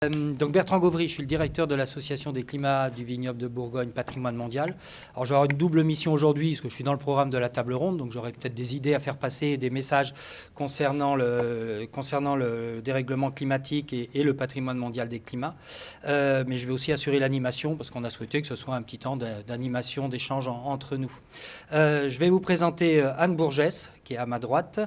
Donc Bertrand Gauvry, je suis le directeur de l'Association des climats du vignoble de Bourgogne Patrimoine mondial. Alors j'aurai une double mission aujourd'hui parce que je suis dans le programme de la table ronde, donc j'aurai peut-être des idées à faire passer, des messages concernant le dérèglement climatique et le patrimoine mondial des climats. Mais je vais aussi assurer l'animation parce qu'on a souhaité que ce soit un petit temps d'animation, d'échange entre nous. Je vais vous présenter Anne Bourgès, qui est à ma droite,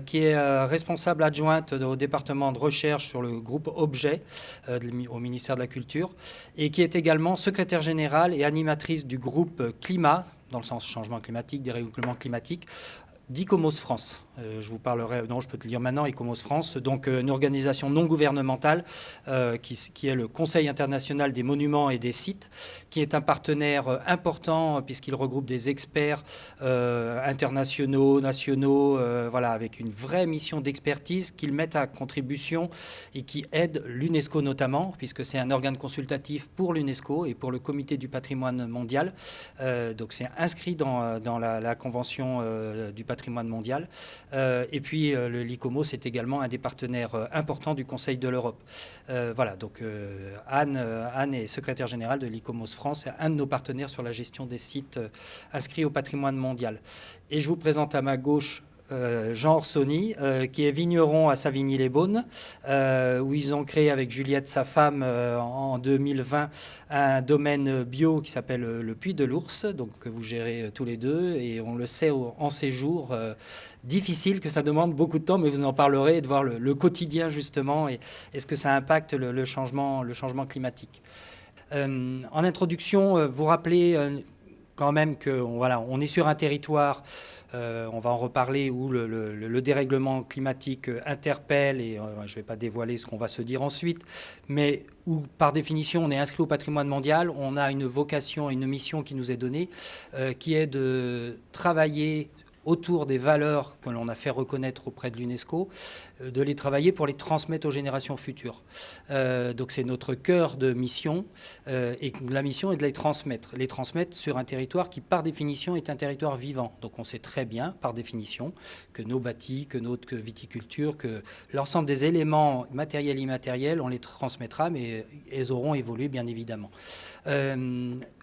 qui est responsable adjointe au département de recherche sur le groupe Objet au ministère de la Culture, et qui est également secrétaire générale et animatrice du groupe Climat, dans le sens changement climatique, dérèglement climatique, d'ICOMOS France. Je vous parlerai, non, je peux te le dire maintenant, ICOMOS France, donc une organisation non gouvernementale qui est le Conseil international des monuments et des sites, qui est un partenaire important puisqu'il regroupe des experts internationaux, nationaux, voilà, avec une vraie mission d'expertise qu'ils mettent à contribution et qui aident l'UNESCO notamment, puisque c'est un organe consultatif pour l'UNESCO et pour le Comité du patrimoine mondial. Donc c'est inscrit dans la Convention du patrimoine mondial. Et puis l'ICOMOS est également un des partenaires importants du Conseil de l'Europe. Voilà, donc Anne est secrétaire générale de l'ICOMOS France, un de nos partenaires sur la gestion des sites inscrits au patrimoine mondial. Et je vous présente à ma gauche Jean Orsoni, qui est vigneron à Savigny-les-Beaunes, où ils ont créé avec Juliette, sa femme, en 2020, un domaine bio qui s'appelle le Puy de l'Ours, donc que vous gérez tous les deux, et on le sait en ces jours difficiles, que ça demande beaucoup de temps, mais vous en parlerez, de voir le quotidien justement, et ce que ça impacte le changement climatique. En introduction, vous rappelez quand même que voilà, on est sur un territoire, on va en reparler, où le dérèglement climatique interpelle, et je ne vais pas dévoiler ce qu'on va se dire ensuite, mais où par définition on est inscrit au patrimoine mondial, on a une vocation, une mission qui nous est donnée, qui est de travailler autour des valeurs que l'on a fait reconnaître auprès de l'UNESCO, de les travailler pour les transmettre aux générations futures. Donc c'est notre cœur de mission, et la mission est de les transmettre sur un territoire qui par définition est un territoire vivant. Donc on sait très bien par définition que nos bâtis, que notre viticulture, que l'ensemble des éléments matériels et immatériels, on les transmettra, mais ils auront évolué bien évidemment.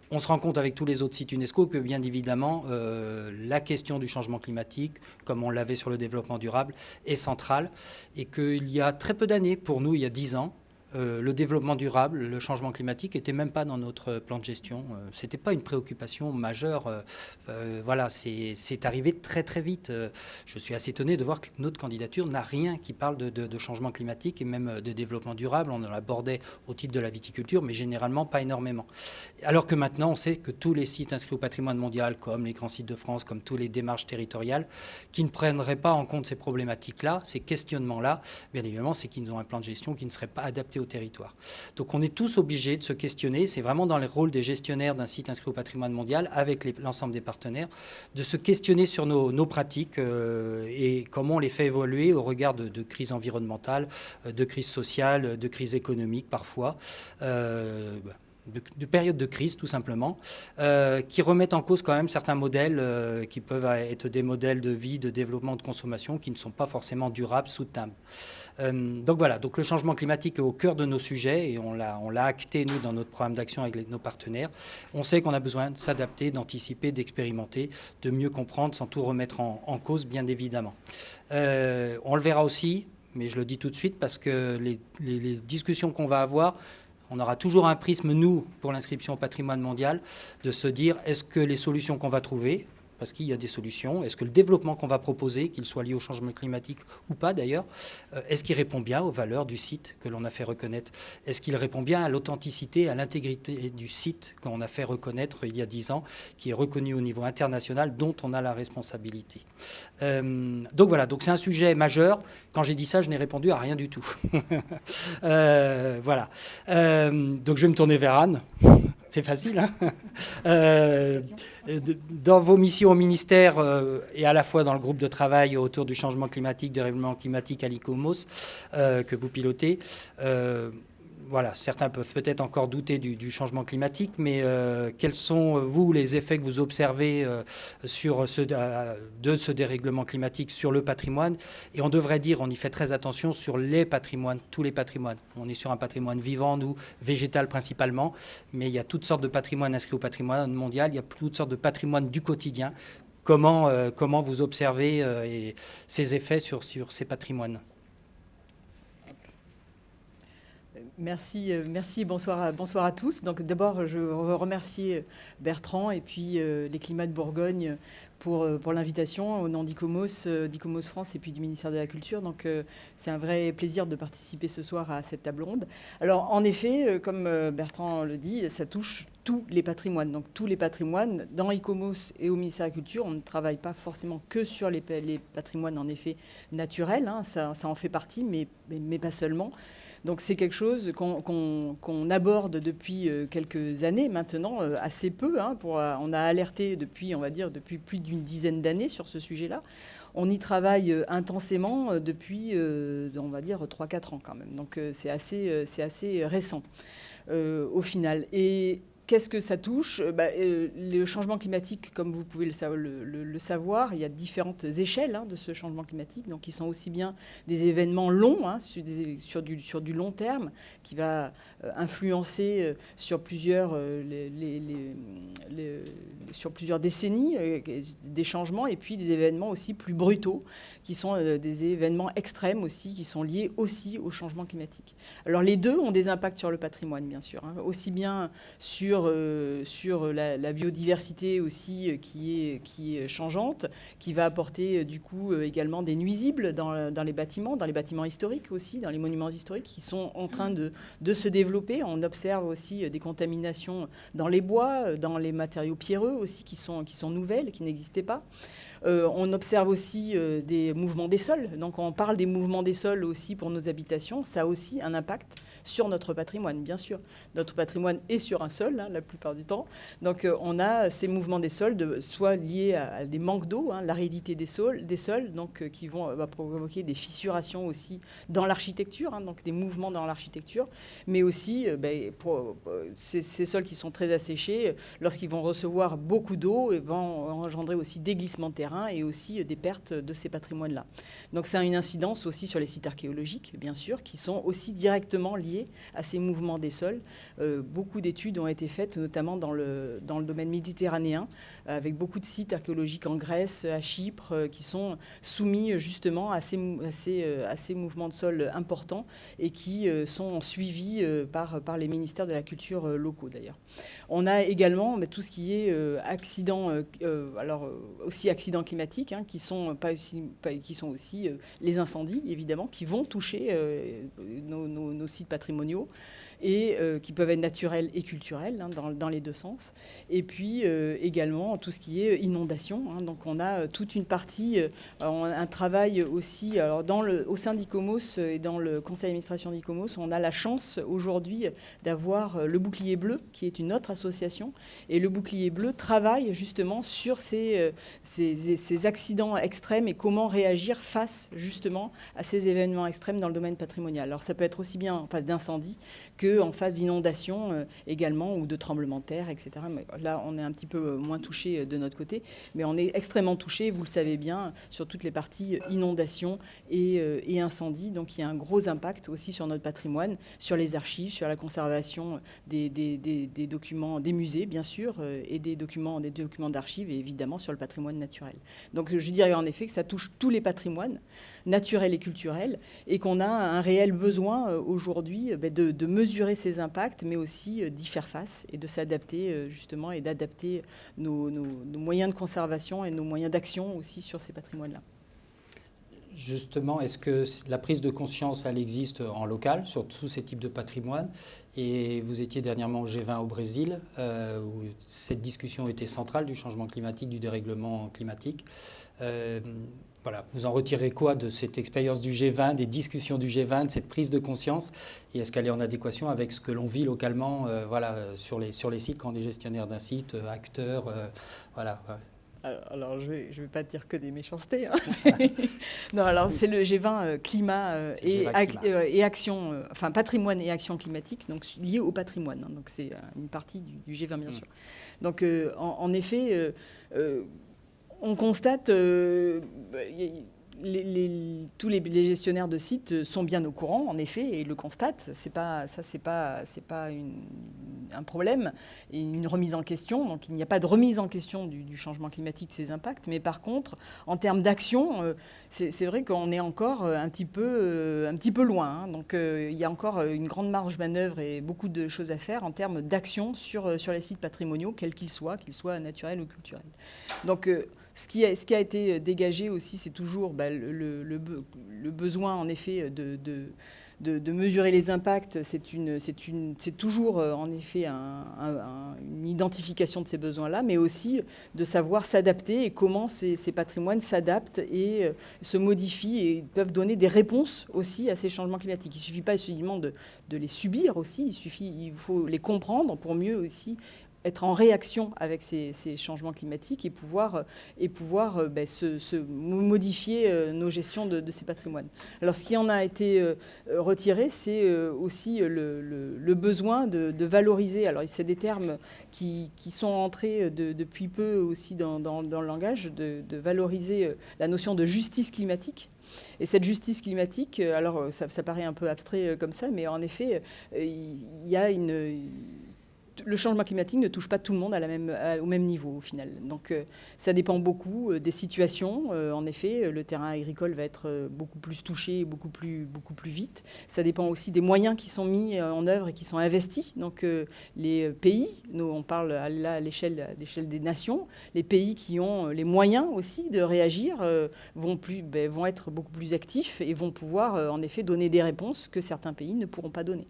On se rend compte avec tous les autres sites UNESCO que, bien évidemment, la question du changement climatique, comme on l'avait sur le développement durable, est centrale, et qu'il y a très peu d'années, pour nous, il y a 10 ans, le développement durable, le changement climatique n'était même pas dans notre plan de gestion. Ce n'était pas une préoccupation majeure. Voilà, c'est arrivé très très vite. Je suis assez étonné de voir que notre candidature n'a rien qui parle de changement climatique et même de développement durable. On en abordait au titre de la viticulture, mais généralement pas énormément. Alors que maintenant, on sait que tous les sites inscrits au patrimoine mondial, comme les grands sites de France, comme toutes les démarches territoriales, qui ne prendraient pas en compte ces problématiques-là, ces questionnements-là, bien évidemment, c'est qu'ils ont un plan de gestion qui ne serait pas adapté au territoire. Donc on est tous obligés de se questionner, c'est vraiment dans le rôle des gestionnaires d'un site inscrit au patrimoine mondial, avec l'ensemble des partenaires, de se questionner sur nos pratiques et comment on les fait évoluer au regard de crises environnementales, de crises sociales, de crises économiques parfois, de périodes de crise tout simplement, qui remettent en cause quand même certains modèles qui peuvent être des modèles de vie, de développement, de consommation qui ne sont pas forcément durables, soutenables. Donc voilà, donc le changement climatique est au cœur de nos sujets et on l'a acté nous dans notre programme d'action avec nos partenaires. On sait qu'on a besoin de s'adapter, d'anticiper, d'expérimenter, de mieux comprendre sans tout remettre en cause bien évidemment. On le verra aussi, mais je le dis tout de suite parce que les discussions qu'on va avoir, on aura toujours un prisme, nous, pour l'inscription au patrimoine mondial, de se dire est-ce que les solutions qu'on va trouver, parce qu'il y a des solutions, est-ce que le développement qu'on va proposer, qu'il soit lié au changement climatique ou pas d'ailleurs, est-ce qu'il répond bien aux valeurs du site que l'on a fait reconnaître? Est-ce qu'il répond bien à l'authenticité, à l'intégrité du site qu'on a fait reconnaître il y a 10 ans, qui est reconnu au niveau international, dont on a la responsabilité? Donc voilà, donc c'est un sujet majeur. Quand j'ai dit ça, je n'ai répondu à rien du tout. Voilà. Donc je vais me tourner vers Anne. C'est facile, hein. Dans vos missions au ministère et à la fois dans le groupe de travail autour du changement climatique, du dérèglement climatique à l'ICOMOS que vous pilotez, voilà, certains peuvent peut-être encore douter du changement climatique, mais quels sont, vous, les effets que vous observez de ce dérèglement climatique sur le patrimoine? Et on devrait dire, on y fait très attention sur les patrimoines, tous les patrimoines. On est sur un patrimoine vivant, nous, végétal principalement, mais il y a toutes sortes de patrimoines inscrits au patrimoine mondial, il y a toutes sortes de patrimoines du quotidien. Comment vous observez ces effets sur ces patrimoines? Merci, bonsoir à tous. Donc d'abord, je veux remercier Bertrand et puis les Climats de Bourgogne pour l'invitation au nom d'ICOMOS France et puis du ministère de la Culture. Donc c'est un vrai plaisir de participer ce soir à cette table ronde. Alors en effet, comme Bertrand le dit, ça touche tous les patrimoines. Donc tous les patrimoines, dans ICOMOS et au ministère de la Culture, on ne travaille pas forcément que sur les patrimoines en effet naturels, hein, ça en fait partie, mais pas seulement. Donc c'est quelque chose qu'on aborde depuis quelques années maintenant, assez peu. Hein, on a alerté depuis plus d'une dizaine d'années sur ce sujet-là. On y travaille intensément depuis, on va dire, 3-4 ans quand même. Donc c'est assez récent au final. Et qu'est-ce que ça touche? Le changement climatique, comme vous pouvez le savoir, il y a différentes échelles hein, de ce changement climatique. Donc, ils sont aussi bien des événements longs, hein, sur du long terme, qui va influencer sur plusieurs décennies des changements, et puis des événements aussi plus brutaux, qui sont des événements extrêmes aussi, qui sont liés aussi au changement climatique. Alors, les deux ont des impacts sur le patrimoine, bien sûr, hein, aussi bien sur la biodiversité aussi qui est changeante, qui va apporter du coup également des nuisibles dans les bâtiments historiques aussi, dans les monuments historiques qui sont en train de se développer. On observe aussi des contaminations dans les bois, dans les matériaux pierreux aussi qui sont nouvelles, qui n'existaient pas. On observe aussi des mouvements des sols. Donc on parle des mouvements des sols aussi pour nos habitations. Ça a aussi un impact sur notre patrimoine, bien sûr. Notre patrimoine est sur un sol, hein, la plupart du temps. Donc on a ces mouvements des sols, soit liés à des manques d'eau, hein, l'aridité des sols, donc, qui va provoquer des fissurations aussi dans l'architecture, hein, donc des mouvements dans l'architecture, mais aussi ces sols qui sont très asséchés, lorsqu'ils vont recevoir beaucoup d'eau, vont engendrer aussi des glissements de terrain et aussi des pertes de ces patrimoines-là. Donc ça a une incidence aussi sur les sites archéologiques, bien sûr, qui sont aussi directement liés à ces mouvements des sols. Beaucoup d'études ont été faites, notamment dans le domaine méditerranéen, avec beaucoup de sites archéologiques en Grèce, à Chypre, qui sont soumis justement à ces mouvements de sol importants et qui sont suivis par les ministères de la Culture locaux d'ailleurs. On a également tout ce qui est accidents climatiques, hein, qui sont aussi les incendies, évidemment, qui vont toucher nos sites patrimoniaux et qui peuvent être naturels et culturels, hein, dans les deux sens. Et puis également tout ce qui est inondation. Hein, donc on a toute une partie, un travail aussi. Alors au sein d'ICOMOS et dans le conseil d'administration d'ICOMOS, on a la chance aujourd'hui d'avoir le Bouclier Bleu, qui est une autre association. Et le Bouclier Bleu travaille justement sur ces accidents extrêmes et comment réagir face justement à ces événements extrêmes dans le domaine patrimonial. Alors ça peut être aussi bien en phase d'incendie qu'en phase d'inondation également, ou de tremblements de terre, etc. Mais là, on est un petit peu moins touché de notre côté, mais on est extrêmement touché, vous le savez bien, sur toutes les parties inondation et incendie. Donc il y a un gros impact aussi sur notre patrimoine, sur les archives, sur la conservation des documents, des musées, bien sûr, et des documents d'archives, et évidemment sur le patrimoine naturel. Donc je dirais en effet que ça touche tous les patrimoines, naturels et culturels, et qu'on a un réel besoin aujourd'hui de mesurer ces impacts, mais aussi d'y faire face et de s'adapter justement, et d'adapter nos moyens de conservation et nos moyens d'action aussi sur ces patrimoines-là. Justement, est-ce que la prise de conscience, elle existe en local sur tous ces types de patrimoine? Et vous étiez dernièrement au G20 au Brésil, où cette discussion était centrale du changement climatique, du dérèglement climatique. Voilà, vous en retirez quoi de cette expérience du G20, des discussions du G20, de cette prise de conscience? Et est-ce qu'elle est en adéquation avec ce que l'on vit localement sur les sites, quand on est gestionnaire d'un site, acteur, voilà. Alors, je vais pas dire que des méchancetés. Hein. Non, alors c'est le G20 climat, et action, enfin patrimoine et action climatique, donc lié au patrimoine. Hein, donc c'est une partie du G20 bien sûr. Donc en effet, on constate tous les gestionnaires de sites sont bien au courant, en effet, et le constatent. C'est pas un problème et une remise en question. Donc il n'y a pas de remise en question du changement climatique, de ses impacts. Mais par contre, en termes d'action, c'est vrai qu'on est encore un petit peu loin. Hein. Donc il y a encore une grande marge de manœuvre et beaucoup de choses à faire en termes d'action sur les sites patrimoniaux, quels qu'ils soient naturels ou culturels. Donc ce qui a été dégagé aussi, c'est toujours le besoin, en effet, de mesurer les impacts. C'est toujours, en effet, une identification de ces besoins-là, mais aussi de savoir s'adapter et comment ces patrimoines s'adaptent et se modifient et peuvent donner des réponses aussi à ces changements climatiques. Il ne suffit pas seulement de les subir aussi, il faut les comprendre pour mieux aussi être en réaction avec ces changements climatiques et pouvoir se modifier nos gestions de ces patrimoines. Alors ce qui en a été retiré, c'est aussi le besoin de valoriser. Alors c'est des termes qui sont entrés depuis peu aussi dans le langage, de valoriser la notion de justice climatique. Et cette justice climatique, alors ça paraît un peu abstrait comme ça, mais en effet, il y a le changement climatique ne touche pas tout le monde au même niveau au final. Donc ça dépend beaucoup des situations. En effet, le terrain agricole va être beaucoup plus touché, beaucoup plus vite. Ça dépend aussi des moyens qui sont mis en œuvre et qui sont investis. Donc les pays, on parle là à l'échelle des nations, les pays qui ont les moyens aussi de réagir vont être beaucoup plus actifs et vont pouvoir en effet donner des réponses que certains pays ne pourront pas donner.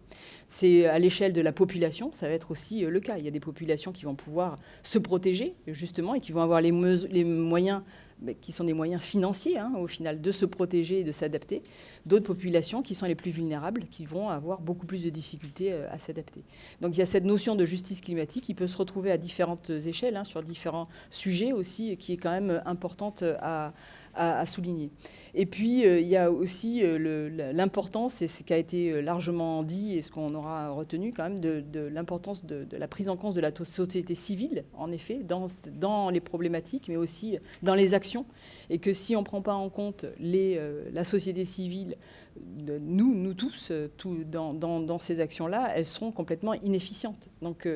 C'est à l'échelle de la population, ça va être aussi le cas. Il y a des populations qui vont pouvoir se protéger, justement, et qui vont avoir les moyens, qui sont des moyens financiers, hein, au final, de se protéger et de s'adapter. D'autres populations qui sont les plus vulnérables, qui vont avoir beaucoup plus de difficultés à s'adapter. Donc il y a cette notion de justice climatique qui peut se retrouver à différentes échelles, hein, sur différents sujets aussi, qui est quand même importante à souligner. Et puis, il y a aussi l'importance, et ce qui a été largement dit, et ce qu'on aura retenu quand même, de l'importance de la prise en compte de la société civile, en effet, dans les problématiques, mais aussi dans les actions. Et que si on ne prend pas en compte la société civile, nous tous, dans ces actions-là, elles seront complètement inefficientes. Donc,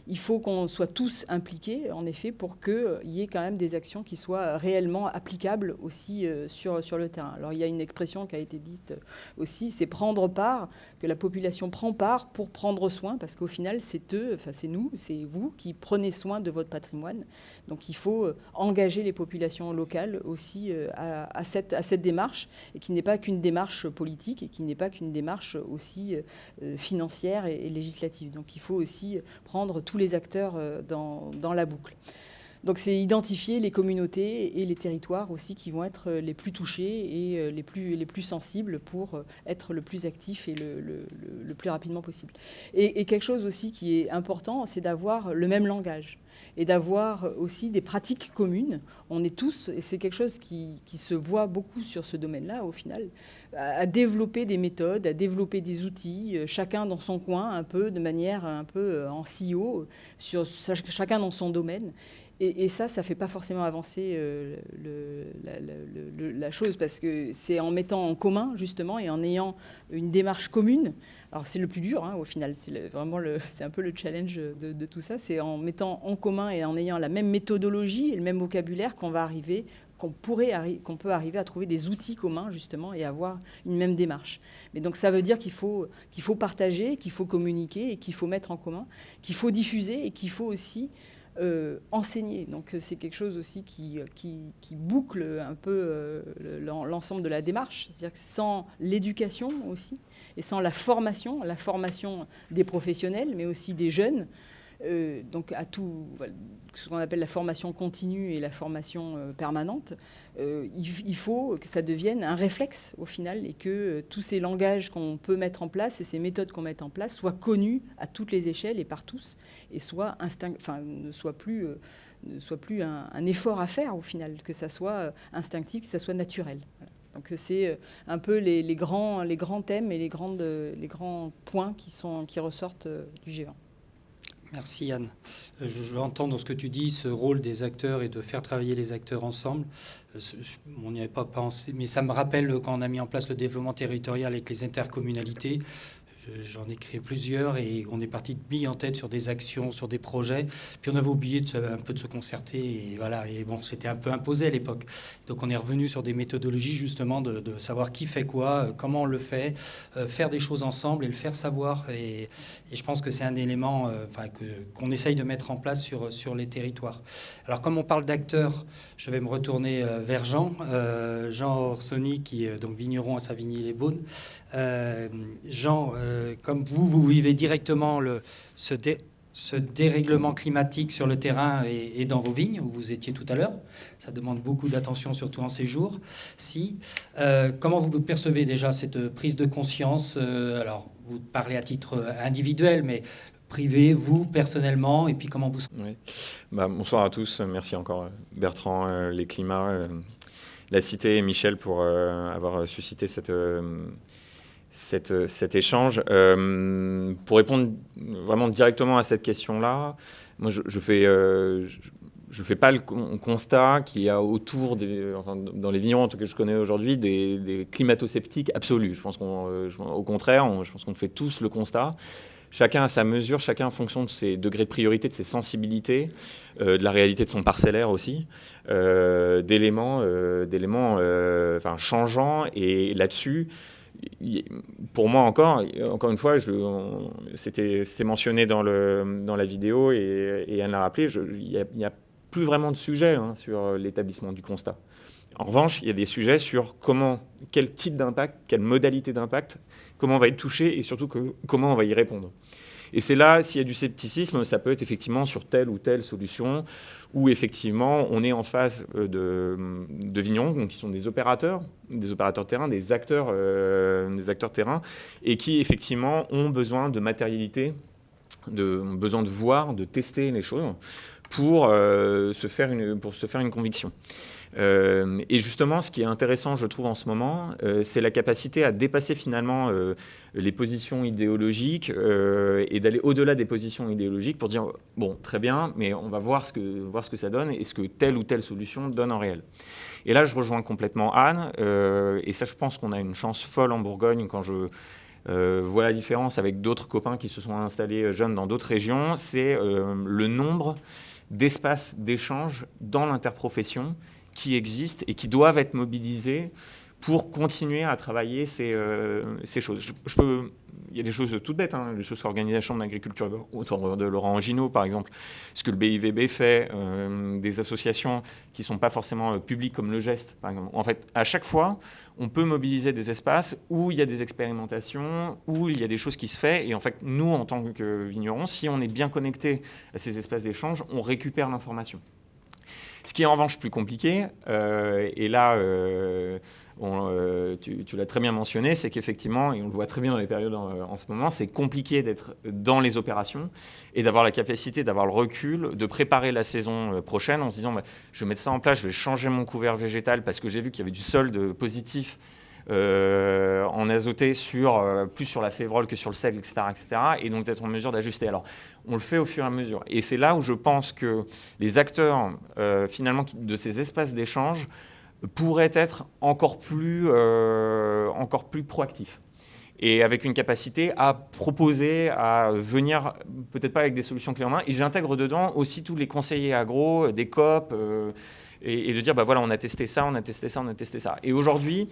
il faut qu'on soit tous impliqués, en effet, pour qu'il y ait quand même des actions qui soient réellement applicables aussi sur le terrain. Alors, il y a une expression qui a été dite aussi, c'est prendre part, que la population prend part pour prendre soin, parce qu'au final, c'est eux, enfin c'est nous, c'est vous qui prenez soin de votre patrimoine. Donc, il faut engager les populations locales aussi à cette démarche, et qui n'est pas qu'une démarche politique, et qui n'est pas qu'une démarche aussi financière et législative. Donc, il faut aussi prendre tous les acteurs dans la boucle. Donc c'est identifier les communautés et les territoires aussi qui vont être les plus touchés et les plus sensibles pour être le plus actifs et le plus rapidement possible. Et quelque chose aussi qui est important, c'est d'avoir le même langage et d'avoir aussi des pratiques communes. On est tous, et c'est quelque chose qui se voit beaucoup sur ce domaine-là au final, à développer des méthodes, à développer des outils, chacun dans son coin, un peu de manière un peu en silo, chacun dans son domaine. Et ça ne fait pas forcément avancer la chose, parce que c'est en mettant en commun, justement, et en ayant une démarche commune. Alors, c'est le plus dur, hein, au final. C'est un peu le challenge de tout ça. C'est en mettant en commun et en ayant la même méthodologie et le même vocabulaire qu'on peut arriver à trouver des outils communs, justement, et avoir une même démarche. Mais donc, ça veut dire qu'il faut partager, qu'il faut communiquer, et qu'il faut mettre en commun, qu'il faut diffuser, et qu'il faut aussi enseigner. Donc c'est quelque chose aussi qui boucle un peu l'ensemble de la démarche. C'est-à-dire que sans l'éducation aussi, et sans la formation des professionnels, mais aussi des jeunes, donc à tout ce qu'on appelle la formation continue et la formation permanente, il faut que ça devienne un réflexe au final, et que tous ces langages qu'on peut mettre en place et ces méthodes qu'on met en place soient connus à toutes les échelles et par tous, et ne soient plus ne soit plus un effort à faire au final, que ça soit instinctif, que ça soit naturel. Voilà. Donc c'est un peu les grands thèmes et les grands points qui ressortent du G20. Merci Yann. Je entends dans ce que tu dis ce rôle des acteurs et de faire travailler les acteurs ensemble. On n'y avait pas pensé, mais ça me rappelle quand on a mis en place le développement territorial avec les intercommunalités. J'en ai créé plusieurs et on est parti de billes en tête sur des actions, sur des projets. Puis on avait oublié un peu de se concerter. Et voilà. Et bon, c'était un peu imposé à l'époque. Donc on est revenu sur des méthodologies justement de savoir qui fait quoi, comment on le fait, faire des choses ensemble et le faire savoir. Et je pense que c'est un élément qu'on essaye de mettre en place sur les territoires. Alors comme on parle d'acteurs, je vais me retourner vers Jean. Jean Orsoni, qui est donc vigneron à Savigny-les-Beaunes. Jean, comme vous vivez directement ce dérèglement climatique sur le terrain et dans vos vignes, où vous étiez tout à l'heure. Ça demande beaucoup d'attention, surtout en ces jours. Comment vous percevez déjà cette prise de conscience alors, vous parlez à titre individuel, mais privé, vous, personnellement, et puis comment vous... Oui. Bonsoir à tous. Merci encore, Bertrand, les climats, la Cité et Michel pour avoir suscité cet échange. Pour répondre vraiment directement à cette question-là, moi, je fais pas le constat qu'il y a autour, dans les vignerons que je connais aujourd'hui, des climato-sceptiques absolus. Je pense au contraire, je pense qu'on fait tous le constat. Chacun à sa mesure, chacun en fonction de ses degrés de priorité, de ses sensibilités, de la réalité de son parcellaire aussi, d'éléments changeants. Et là-dessus, pour moi encore une fois, c'était mentionné dans la vidéo et Anne l'a rappelé, il n'y a plus vraiment de sujet sur l'établissement du constat. En revanche, il y a des sujets sur quel type d'impact, quelle modalité d'impact, comment on va être touché et surtout comment on va y répondre. Et c'est là, s'il y a du scepticisme, ça peut être effectivement sur telle ou telle solution où effectivement on est en face de vignerons, donc qui sont des opérateurs de terrain, des acteurs terrain, et qui effectivement ont besoin de matérialité, besoin de voir, de tester les choses pour se faire une conviction. Et justement, ce qui est intéressant, je trouve, en ce moment, c'est la capacité à dépasser finalement les positions idéologiques et d'aller au-delà des positions idéologiques pour dire, bon, très bien, mais on va voir ce que ça donne et ce que telle ou telle solution donne en réel. Et là, je rejoins complètement Anne, et ça, je pense qu'on a une chance folle en Bourgogne quand je vois la différence avec d'autres copains qui se sont installés jeunes dans d'autres régions, c'est le nombre d'espaces d'échange dans l'interprofession qui existent et qui doivent être mobilisés pour continuer à travailler ces choses. Il y a des choses toutes bêtes, des choses qu'Organisation de l'agriculture autour de Laurent Angino, par exemple, ce que le BIVB fait, des associations qui ne sont pas forcément publiques comme le Geste, par exemple. En fait, à chaque fois, on peut mobiliser des espaces où il y a des expérimentations, où il y a des choses qui se font. Et en fait, nous, en tant que vignerons, si on est bien connecté à ces espaces d'échange, on récupère l'information. Ce qui est en revanche plus compliqué, et là, tu l'as très bien mentionné, c'est qu'effectivement, et on le voit très bien dans les périodes en ce moment, c'est compliqué d'être dans les opérations et d'avoir la capacité, d'avoir le recul, de préparer la saison prochaine en se disant je vais mettre ça en place, je vais changer mon couvert végétal parce que j'ai vu qu'il y avait du solde positif en azoté plus sur la févrole que sur le seigle, etc., et donc d'être en mesure d'ajuster. Alors, on le fait au fur et à mesure. Et c'est là où je pense que les acteurs, finalement, de ces espaces d'échange pourraient être encore plus proactifs. Et avec une capacité à proposer, à venir, peut-être pas avec des solutions clés en main. Et j'intègre dedans aussi tous les conseillers agro, des COP, et de dire, voilà, on a testé ça, on a testé ça, on a testé ça. Et aujourd'hui,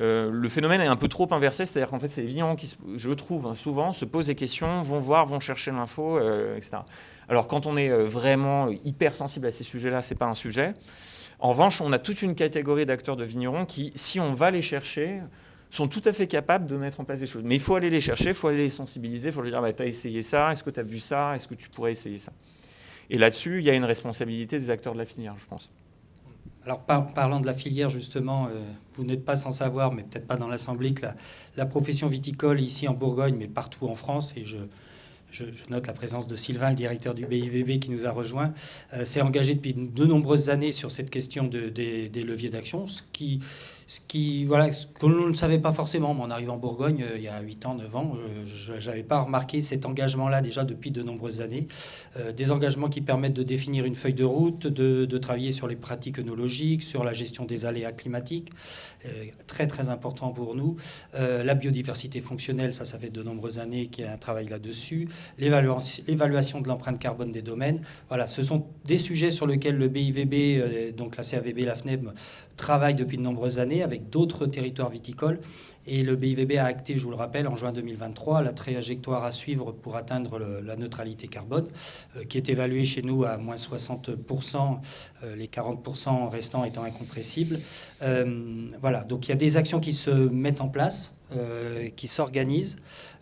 le phénomène est un peu trop inversé, c'est-à-dire qu'en fait, c'est les vignerons qui, je trouve, souvent, se posent des questions, vont voir, vont chercher l'info, etc. Alors, quand on est vraiment hyper sensible à ces sujets-là, c'est pas un sujet. En revanche, on a toute une catégorie d'acteurs de vignerons qui, si on va les chercher, sont tout à fait capables de mettre en place des choses. Mais il faut aller les chercher, il faut aller les sensibiliser, il faut leur dire, tu as essayé ça, est-ce que tu as vu ça, est-ce que tu pourrais essayer ça? Et là-dessus, il y a une responsabilité des acteurs de la filière, je pense. Alors, parlant de la filière, justement, vous n'êtes pas sans savoir, mais peut-être pas dans l'Assemblée, que la profession viticole ici en Bourgogne, mais partout en France, et je note la présence de Sylvain, le directeur du BIVB, qui nous a rejoint, s'est engagé depuis de nombreuses années sur cette question des leviers d'action, ce que l'on ne savait pas forcément. Moi, en arrivant en Bourgogne, il y a 8 ans, 9 ans, je n'avais pas remarqué cet engagement-là déjà depuis de nombreuses années. Des engagements qui permettent de définir une feuille de route, de travailler sur les pratiques œnologiques, sur la gestion des aléas climatiques, très très important pour nous. La biodiversité fonctionnelle, ça fait de nombreuses années qu'il y a un travail là-dessus. L'évaluation de l'empreinte carbone des domaines. Voilà, ce sont des sujets sur lesquels le BIVB, donc la CAVB, la FNEB, travaille depuis de nombreuses années avec d'autres territoires viticoles. Et le BIVB a acté, je vous le rappelle, en juin 2023, la trajectoire à suivre pour atteindre la neutralité carbone, qui est évaluée chez nous à moins 60%, les 40% restants étant incompressibles. Voilà, donc il y a des actions qui se mettent en place, qui s'organisent,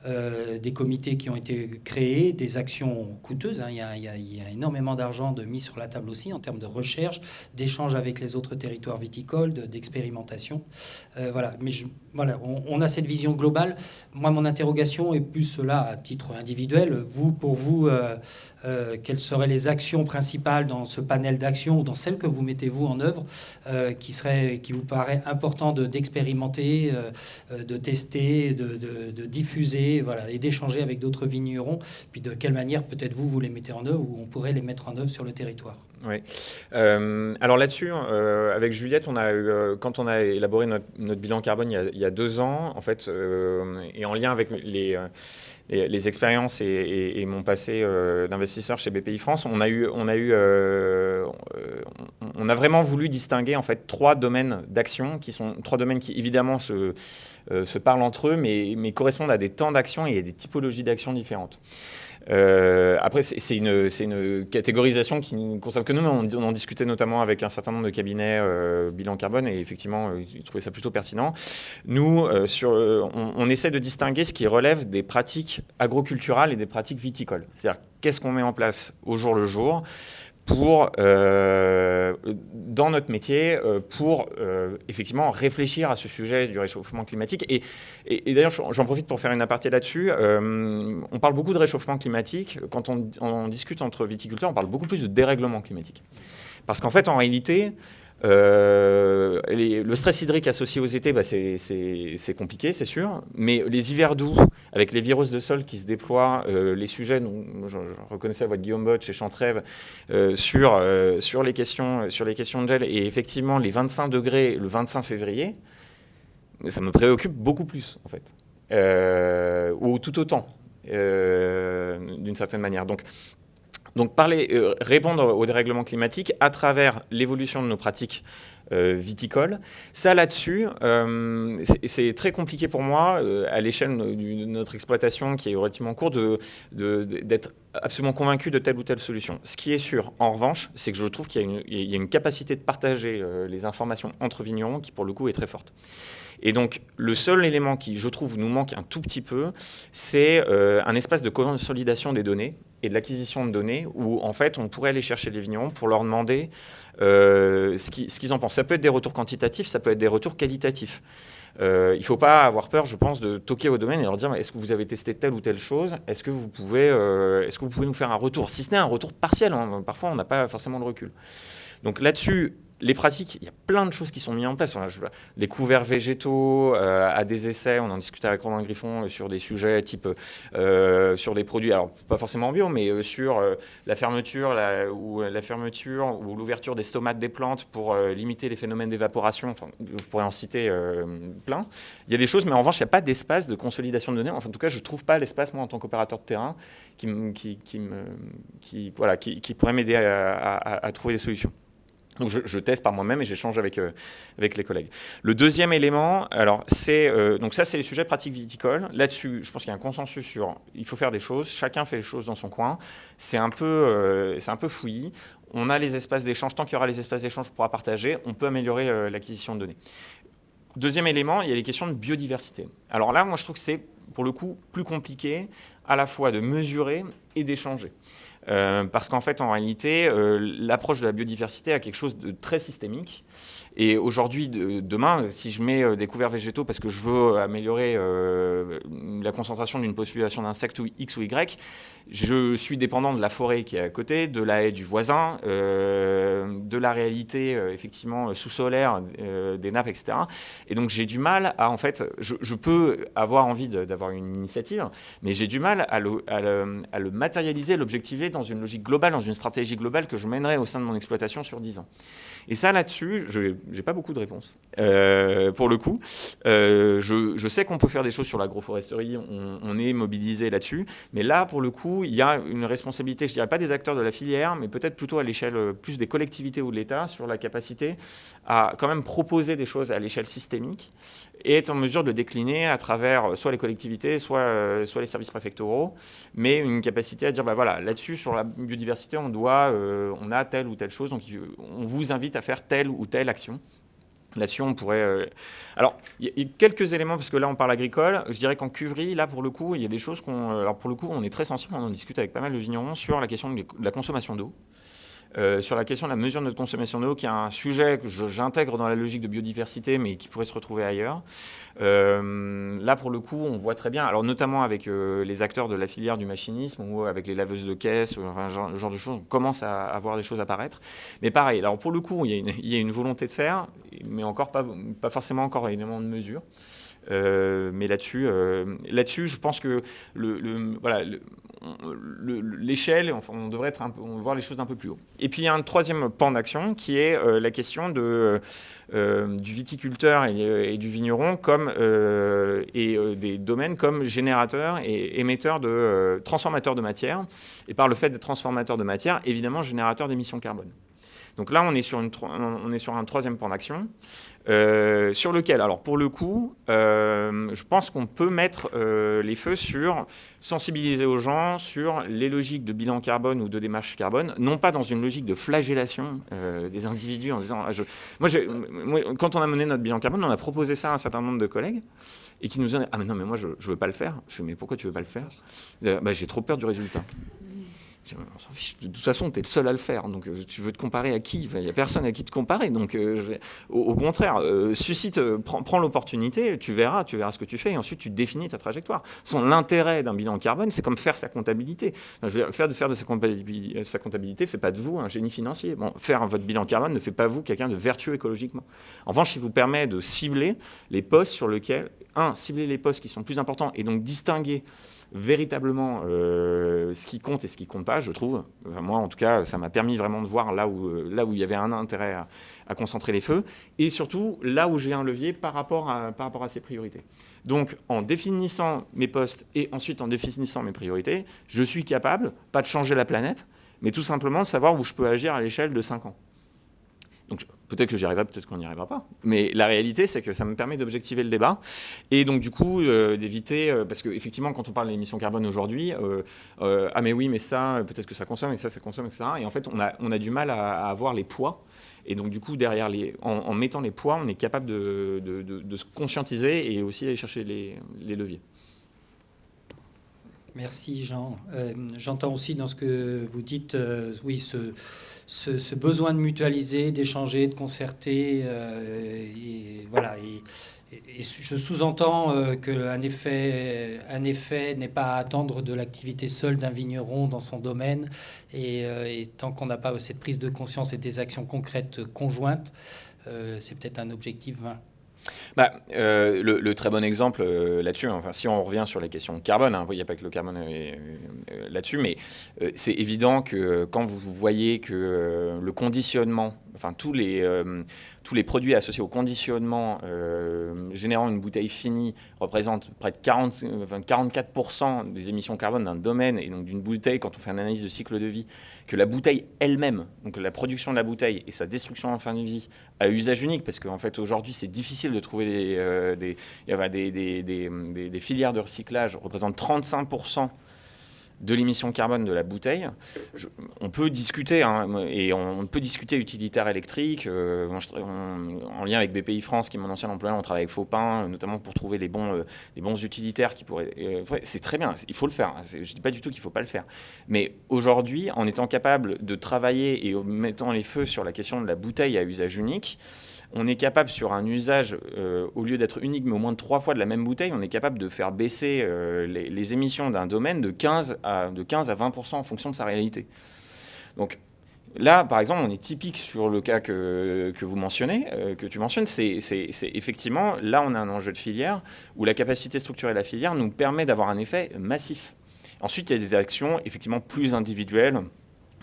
des comités qui ont été créés, des actions coûteuses. Il y a énormément d'argent mis sur la table aussi en termes de recherche, d'échange avec les autres territoires viticoles, d'expérimentation. Voilà, mais on a cette vision globale. Moi, mon interrogation est plus là à titre individuel. Pour vous, quelles seraient les actions principales dans ce panel d'actions ou dans celles que vous mettez vous en œuvre qui vous paraît important d'expérimenter, de tester, de diffuser, voilà, et d'échanger avec d'autres vignerons, puis de quelle manière peut-être vous les mettez en œuvre ou on pourrait les mettre en œuvre sur le territoire. Oui. Alors là-dessus, avec Juliette, quand on a élaboré notre bilan carbone il y a 2 ans, en fait, et en lien avec les expériences et mon passé d'investisseur chez BPI France, on a vraiment voulu distinguer en fait 3 domaines d'action qui sont 3 domaines qui évidemment se parlent entre eux, mais correspondent à des temps d'action et à des typologies d'action différentes. Après, c'est une catégorisation qui ne concerne que nous, mais on en discutait notamment avec un certain nombre de cabinets bilan carbone, et effectivement, ils trouvaient ça plutôt pertinent. Nous, on essaie de distinguer ce qui relève des pratiques agroculturales et des pratiques viticoles. C'est-à-dire, qu'est-ce qu'on met en place au jour le jour dans notre métier, pour effectivement réfléchir à ce sujet du réchauffement climatique. Et d'ailleurs, j'en profite pour faire une aparté là-dessus. On parle beaucoup de réchauffement climatique. Quand on discute entre viticulteurs, on parle beaucoup plus de dérèglement climatique. Parce qu'en fait, en réalité, le stress hydrique associé aux étés, c'est compliqué, c'est sûr. Mais les hivers doux, avec les virus de sol qui se déploient, les sujets, je reconnaissais la voix de Guillaume Bott chez Chantrève, sur les questions de gel, et effectivement les 25 degrés le 25 février, ça me préoccupe beaucoup plus, en fait. Ou tout autant, d'une certaine manière. Donc répondre au dérèglement climatique à travers l'évolution de nos pratiques viticoles. Ça, là-dessus, c'est très compliqué pour moi, à l'échelle de notre exploitation qui est relativement courte, d'être absolument convaincu de telle ou telle solution. Ce qui est sûr, en revanche, c'est que je trouve qu'il y a une capacité de partager les informations entre vignerons qui, pour le coup, est très forte. Et donc, le seul élément qui, je trouve, nous manque un tout petit peu, c'est un espace de consolidation des données et de l'acquisition de données où, en fait, on pourrait aller chercher les vignerons pour leur demander ce qu'ils en pensent. Ça peut être des retours quantitatifs, ça peut être des retours qualitatifs. Il ne faut pas avoir peur, je pense, de toquer au domaine et leur dire est-ce que vous avez testé telle ou telle chose ? Est-ce que vous pouvez nous faire un retour ? Si ce n'est un retour partiel, hein, parfois on n'a pas forcément le recul. Donc là-dessus, les pratiques, il y a plein de choses qui sont mises en place. Les couverts végétaux à des essais, on en discutait avec Romain Griffon sur des sujets type sur des produits, alors pas forcément bio, mais sur la fermeture ou l'ouverture des stomates des plantes pour limiter les phénomènes d'évaporation. Enfin, je pourrais en citer plein. Il y a des choses, mais en revanche, il n'y a pas d'espace de consolidation de données. Enfin, en tout cas, je ne trouve pas l'espace, moi, en tant qu'opérateur de terrain, qui pourrait m'aider à trouver des solutions. Donc je teste par moi-même et j'échange avec les collègues. Le deuxième élément, alors donc ça c'est les sujets pratiques viticoles. Là-dessus, je pense qu'il y a un consensus sur il faut faire des choses. Chacun fait les choses dans son coin. C'est un peu fouillis. On a les espaces d'échange. Tant qu'il y aura les espaces d'échange, on pourra partager. On peut améliorer l'acquisition de données. Deuxième élément, il y a les questions de biodiversité. Alors là, moi je trouve que c'est pour le coup plus compliqué à la fois de mesurer et d'échanger. parce qu'en fait, en réalité, l'approche de la biodiversité a quelque chose de très systémique. Et aujourd'hui, demain, si je mets des couverts végétaux parce que je veux améliorer la concentration d'une population d'insectes X ou Y, je suis dépendant de la forêt qui est à côté, de la haie du voisin, de la réalité effectivement sous-solaire, des nappes, etc. Et donc j'ai du mal à, en fait, je peux avoir envie d'avoir une initiative, mais j'ai du mal à le matérialiser, l'objectiver dans une logique globale, dans une stratégie globale que je mènerai au sein de mon exploitation sur 10 ans. Et ça, là-dessus, je n'ai pas beaucoup de réponses. Pour le coup, je sais qu'on peut faire des choses sur l'agroforesterie, on est mobilisé là-dessus, mais là, pour le coup, il y a une responsabilité, je ne dirais pas des acteurs de la filière, mais peut-être plutôt à l'échelle plus des collectivités ou de l'État, sur la capacité à quand même proposer des choses à l'échelle systémique et être en mesure de décliner à travers soit les collectivités, soit les services préfectoraux, mais une capacité à dire, bah voilà, là-dessus, sur la biodiversité, on a telle ou telle chose, donc on vous invite à faire telle ou telle action. Là-dessus, on pourrait... Alors, il y a quelques éléments, parce que là, on parle agricole. Je dirais qu'en cuverie, là, pour le coup, il y a des choses Alors, pour le coup, on est très sensible, on en discute avec pas mal de vignerons sur la question de la consommation d'eau. Sur la question de la mesure de notre consommation d'eau, qui est un sujet que j'intègre dans la logique de biodiversité, mais qui pourrait se retrouver ailleurs. Là, pour le coup, on voit très bien, alors notamment avec les acteurs de la filière du machinisme ou avec les laveuses de caisse, enfin, ce genre de choses, on commence à voir des choses apparaître. Mais pareil, alors pour le coup, il y a une volonté de faire, mais encore pas forcément encore énormément de mesures. Mais là-dessus, je pense que l'échelle, enfin, on devrait voir les choses d'un peu plus haut. Et puis il y a un troisième pan d'action qui est la question du viticulteur et du vigneron des domaines comme générateurs et émetteurs transformateurs de matière. Et par le fait d'être transformateurs de matière, évidemment générateurs d'émissions carbone. Donc là, on est sur un troisième pan d'action sur lequel, alors pour le coup, je pense qu'on peut mettre les feux sur sensibiliser aux gens sur les logiques de bilan carbone ou de démarche carbone, non pas dans une logique de flagellation des individus en disant... Moi, quand on a mené notre bilan carbone, on a proposé ça à un certain nombre de collègues et qui nous ont dit « Ah mais non, mais moi, je ne veux pas le faire. » Je fais « Mais pourquoi tu ne veux pas le faire ?» J'ai trop peur du résultat. On s'en fiche. De toute façon, tu es le seul à le faire. Donc, tu veux te comparer à qui ? Il n'y a personne à qui te comparer. Donc, au contraire, prends l'opportunité, tu verras ce que tu fais et ensuite, tu définis ta trajectoire. L'intérêt d'un bilan carbone, c'est comme faire sa comptabilité. Faire de sa comptabilité ne fait pas de vous un génie financier. Bon, faire votre bilan carbone ne fait pas vous quelqu'un de vertueux écologiquement. En revanche, il vous permet de cibler les postes sur lesquels, cibler les postes qui sont plus importants et donc distinguer véritablement ce qui compte et ce qui compte pas, je trouve. Enfin, moi, en tout cas, ça m'a permis vraiment de voir là où il y avait un intérêt à concentrer les feux, et surtout là où j'ai un levier par rapport à ces priorités. Donc, en définissant mes postes et ensuite en définissant mes priorités, je suis capable, pas de changer la planète, mais tout simplement de savoir où je peux agir à l'échelle de 5 ans. Donc peut-être que j'y arriverai, peut-être qu'on n'y arrivera pas. Mais la réalité, c'est que ça me permet d'objectiver le débat et donc du coup d'éviter, parce qu'effectivement, quand on parle d'émissions carbone aujourd'hui, ah mais oui, mais ça, peut-être que ça consomme et ça consomme, etc. Et en fait, on a du mal à avoir les poids. Et donc du coup, derrière en mettant les poids, on est capable de se conscientiser et aussi aller chercher les leviers. Merci Jean. J'entends aussi dans ce que vous dites, oui, ce besoin de mutualiser, d'échanger, de concerter, et voilà. Et je sous-entends qu'un effet n'est pas à attendre de l'activité seule d'un vigneron dans son domaine. Et tant qu'on n'a pas cette prise de conscience et des actions concrètes conjointes, c'est peut-être un objectif vain. Le très bon exemple là-dessus, enfin, si on revient sur les questions de carbone, il n'y a pas que le carbone là-dessus, mais c'est évident que quand vous voyez que le conditionnement, enfin tous les produits associés au conditionnement générant une bouteille finie représentent près de 44% des émissions carbone d'un domaine, et donc d'une bouteille, quand on fait une analyse de cycle de vie, que la bouteille elle-même, donc la production de la bouteille et sa destruction en fin de vie, à usage unique, parce qu'en fait aujourd'hui c'est difficile de trouver des filières de recyclage, représentent 35% de l'émission carbone de la bouteille, on peut discuter, et on peut discuter utilitaire électrique. En lien avec BPI France, qui est mon ancien employeur, on travaille avec Faupin, notamment pour trouver les bons utilitaires qui pourraient... c'est très bien, il faut le faire. Je ne dis pas du tout qu'il ne faut pas le faire. Mais aujourd'hui, en étant capable de travailler et en mettant les feux sur la question de la bouteille à usage unique, on est capable, sur un usage, au lieu d'être unique, mais au moins de 3 fois de la même bouteille, on est capable de faire baisser les émissions d'un domaine de 15 à 20% en fonction de sa réalité. Donc là, par exemple, on est typique sur le cas que vous mentionnez, que tu mentionnes. C'est effectivement, là, on a un enjeu de filière où la capacité structurée de la filière nous permet d'avoir un effet massif. Ensuite, il y a des actions effectivement plus individuelles,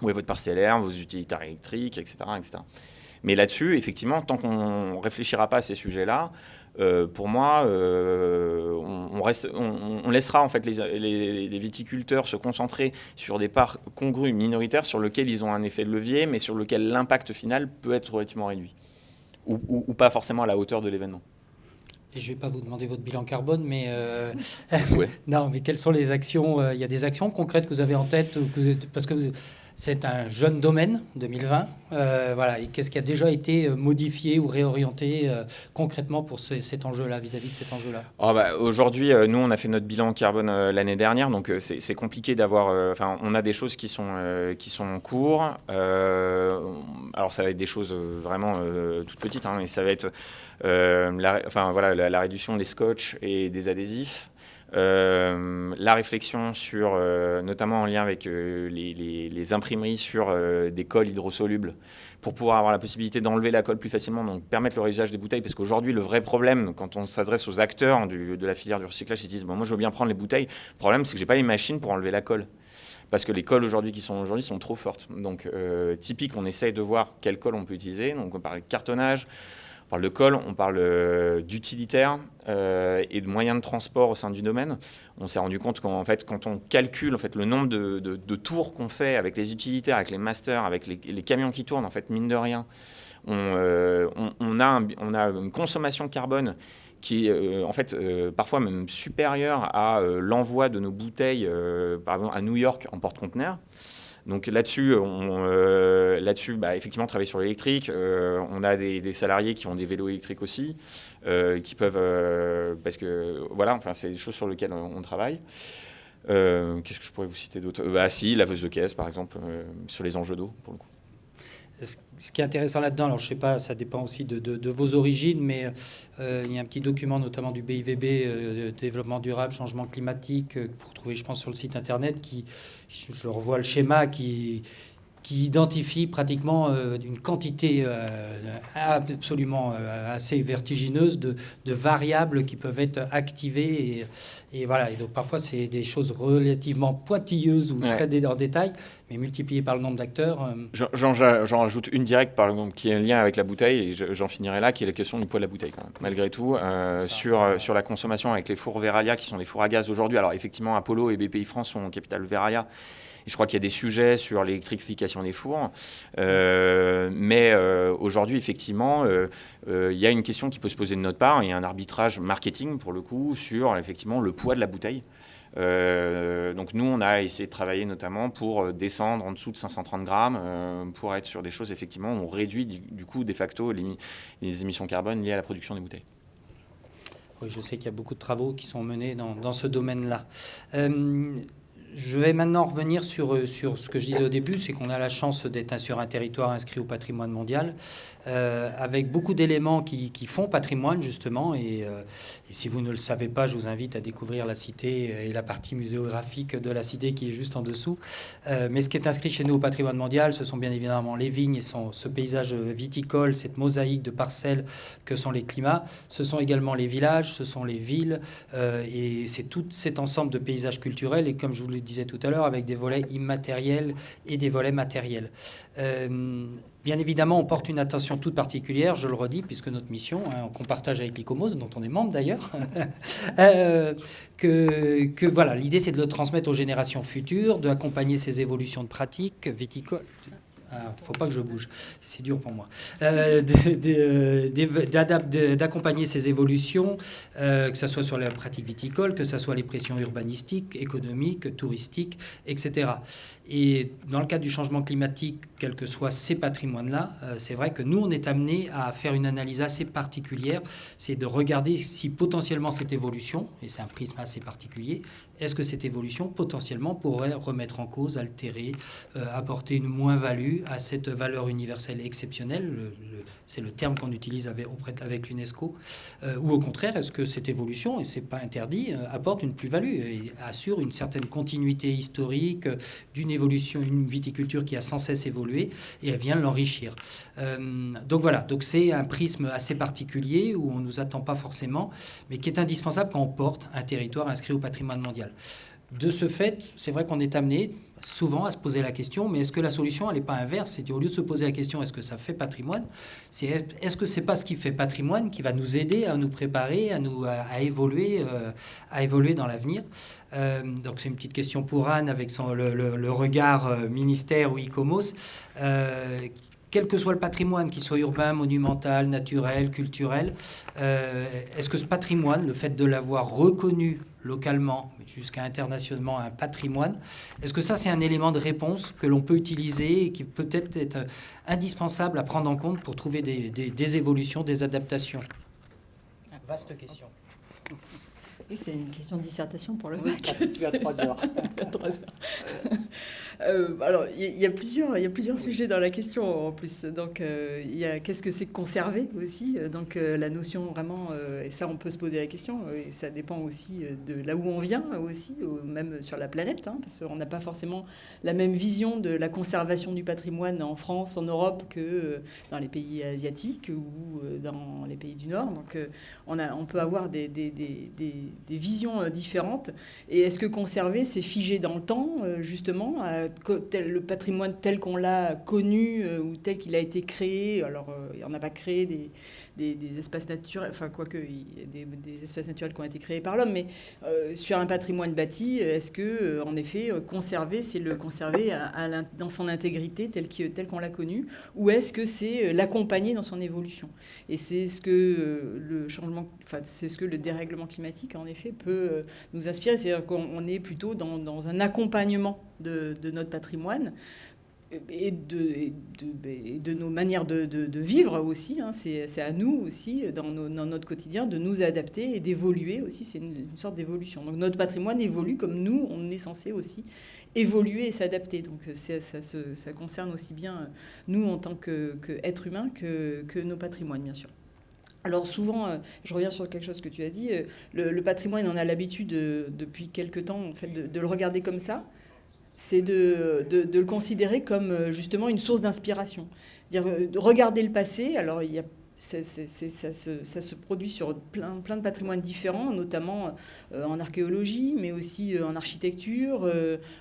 où est votre parcellaire, vos utilitaires électriques, etc., etc. Mais là-dessus, effectivement, tant qu'on ne réfléchira pas à ces sujets-là, pour moi, on laissera en fait les viticulteurs se concentrer sur des parts congrues minoritaires sur lesquelles ils ont un effet de levier, mais sur lequel l'impact final peut être relativement réduit, ou pas forcément à la hauteur de l'événement. Et je ne vais pas vous demander votre bilan carbone, mais Ouais. non, mais quelles sont les actions il y a des actions concrètes que vous avez en tête, parce que c'est un jeune domaine, 2020. Voilà. Et qu'est-ce qui a déjà été modifié ou réorienté concrètement pour cet enjeu-là, vis-à-vis de cet enjeu-là? Aujourd'hui, nous, on a fait notre bilan carbone l'année dernière, donc c'est compliqué d'avoir... on a des choses qui sont en cours. Alors, ça va être des choses vraiment toutes petites, et ça va être la réduction des scotch et des adhésifs. La réflexion sur, notamment en lien avec les imprimeries, sur des colles hydrosolubles pour pouvoir avoir la possibilité d'enlever la colle plus facilement, donc permettre le réusage des bouteilles, parce qu'aujourd'hui, le vrai problème, quand on s'adresse aux acteurs de la filière du recyclage, ils disent moi je veux bien prendre les bouteilles. Le problème, c'est que j'ai pas les machines pour enlever la colle. Parce que les colles qui sont aujourd'hui sont trop fortes. Donc, typique, on essaye de voir quelle colle on peut utiliser. Donc, on parle de cartonnage, on parle de colle, on parle d'utilitaire et de moyens de transport au sein du domaine. On s'est rendu compte qu'en fait, quand on calcule le nombre de tours qu'on fait avec les utilitaires, avec les masters, avec les camions qui tournent, en fait, mine de rien, on a une consommation carbone qui est parfois même supérieure à l'envoi de nos bouteilles par exemple, à New York en porte-conteneurs. Donc là-dessus, effectivement, travailler sur l'électrique. On a des salariés qui ont des vélos électriques aussi, qui peuvent... parce que, voilà, c'est des choses sur lesquelles on travaille. Qu'est-ce que je pourrais vous citer d'autre? Laveuse de caisse, par exemple, sur les enjeux d'eau, pour le coup. Ce qui est intéressant là-dedans, alors je ne sais pas, ça dépend aussi de vos origines, mais il y a un petit document notamment du BIVB, Développement durable, changement climatique, que vous retrouvez, je pense, sur le site internet, je revois le schéma, qui identifie pratiquement une quantité absolument assez vertigineuse de variables qui peuvent être activées. Et voilà. Et donc parfois, c'est des choses relativement pointilleuses ou très en détail, mais multipliées par le nombre d'acteurs. J'en rajoute une directe, par exemple, qui est en lien avec la bouteille, et j'en finirai là, qui est la question du poids de la bouteille, quand même. Malgré tout, sur la consommation avec les fours Verallia, qui sont des fours à gaz aujourd'hui. Alors effectivement, Apollo et BPI France sont au capital Verallia. Et je crois qu'il y a des sujets sur l'électrification des fours. Mais aujourd'hui, effectivement, il y a une question qui peut se poser de notre part. Il y a un arbitrage marketing, pour le coup, sur effectivement le poids de la bouteille. Donc nous, on a essayé de travailler notamment pour descendre en dessous de 530 grammes, pour être sur des choses, effectivement, où on réduit du coup, de facto, les émissions carbone liées à la production des bouteilles. Oui, je sais qu'il y a beaucoup de travaux qui sont menés dans ce domaine-là. Je vais maintenant revenir sur ce que je disais au début, c'est qu'on a la chance d'être sur un territoire inscrit au patrimoine mondial, avec beaucoup d'éléments qui font patrimoine, justement. Et si vous ne le savez pas, je vous invite à découvrir la cité et la partie muséographique de la cité qui est juste en dessous. Mais ce qui est inscrit chez nous au patrimoine mondial, ce sont bien évidemment les vignes et ce paysage viticole, cette mosaïque de parcelles que sont les climats. Ce sont également les villages, ce sont les villes, et c'est tout cet ensemble de paysages culturels. Et comme je vous le disais tout à l'heure, avec des volets immatériels et des volets matériels. Bien évidemment, on porte une attention toute particulière, je le redis, puisque notre mission, qu'on partage avec l'ICOMOS, dont on est membre d'ailleurs, voilà, l'idée c'est de le transmettre aux générations futures, d'accompagner ces évolutions de pratiques viticoles. Faut pas que je bouge, c'est dur pour moi. D'accompagner ces évolutions, que ce soit sur la pratique viticole, que ce soit les pressions urbanistiques, économiques, touristiques, etc. Et dans le cadre du changement climatique, quels que soient ces patrimoines-là, c'est vrai que nous, on est amené à faire une analyse assez particulière, c'est de regarder si potentiellement cette évolution, et c'est un prisme assez particulier, est-ce que cette évolution potentiellement pourrait remettre en cause, altérer, apporter une moins-value à cette valeur universelle exceptionnelle, c'est le terme qu'on utilise avec l'UNESCO, ou au contraire, est-ce que cette évolution, et c'est pas interdit, apporte une plus-value et assure une certaine continuité historique d'une évolution, une viticulture qui a sans cesse évolué, et elle vient l'enrichir. Donc voilà, donc c'est un prisme assez particulier où on ne nous attend pas forcément, mais qui est indispensable quand on porte un territoire inscrit au patrimoine mondial. De ce fait, c'est vrai qu'on est amené souvent à se poser la question, mais est-ce que la solution, elle n'est pas inverse? C'est au lieu de se poser la question, est-ce que ça fait patrimoine? Est-ce que c'est pas ce qui fait patrimoine qui va nous aider à nous préparer, à évoluer dans l'avenir? Donc c'est une petite question pour Anne avec le regard ministère ou ICOMOS. Quel que soit le patrimoine, qu'il soit urbain, monumental, naturel, culturel, est-ce que ce patrimoine, le fait de l'avoir reconnu localement, jusqu'à internationalement, un patrimoine, est-ce que ça, c'est un élément de réponse que l'on peut utiliser et qui peut être indispensable à prendre en compte pour trouver des évolutions, des adaptations? Vaste question. Oui, c'est une question de dissertation pour le bac. Tu as 3 heures. 3 heures. Alors, il y a plusieurs sujets dans la question en plus. Donc, il y a qu'est-ce que c'est conserver aussi. Donc, la notion vraiment, et ça, on peut se poser la question. Et ça dépend aussi de là où on vient aussi, même sur la planète, hein, parce qu'on n'a pas forcément la même vision de la conservation du patrimoine en France, en Europe, que dans les pays asiatiques ou dans les pays du Nord. Donc, on peut avoir des visions différentes. Et est-ce que conserver, c'est figé dans le temps, justement, le patrimoine tel qu'on l'a connu ou tel qu'il a été créé? Alors, on n'a pas créé des espaces naturels, enfin, quoique, il y a des espaces naturels qui ont été créés par l'homme, mais sur un patrimoine bâti, est-ce que, en effet, conserver, c'est le conserver dans son intégrité tel qu'on l'a connu, ou est-ce que c'est l'accompagner dans son évolution? Et c'est ce que c'est ce que le dérèglement climatique, en effet, peut nous inspirer. C'est-à-dire qu'on est plutôt dans un accompagnement de notre patrimoine et de nos manières de vivre aussi. Hein. C'est à nous aussi, dans notre quotidien, de nous adapter et d'évoluer aussi. C'est une sorte d'évolution. Donc notre patrimoine évolue comme nous, on est censé aussi évoluer et s'adapter. Donc ça concerne aussi bien nous en tant qu'êtres humains que nos patrimoines, bien sûr. Alors souvent, je reviens sur quelque chose que tu as dit, le patrimoine, on a l'habitude depuis quelque temps en fait, de le regarder comme ça. C'est de le considérer comme justement une source d'inspiration. Regarder le passé, alors ça se produit sur plein de patrimoines différents, notamment en archéologie, mais aussi en architecture,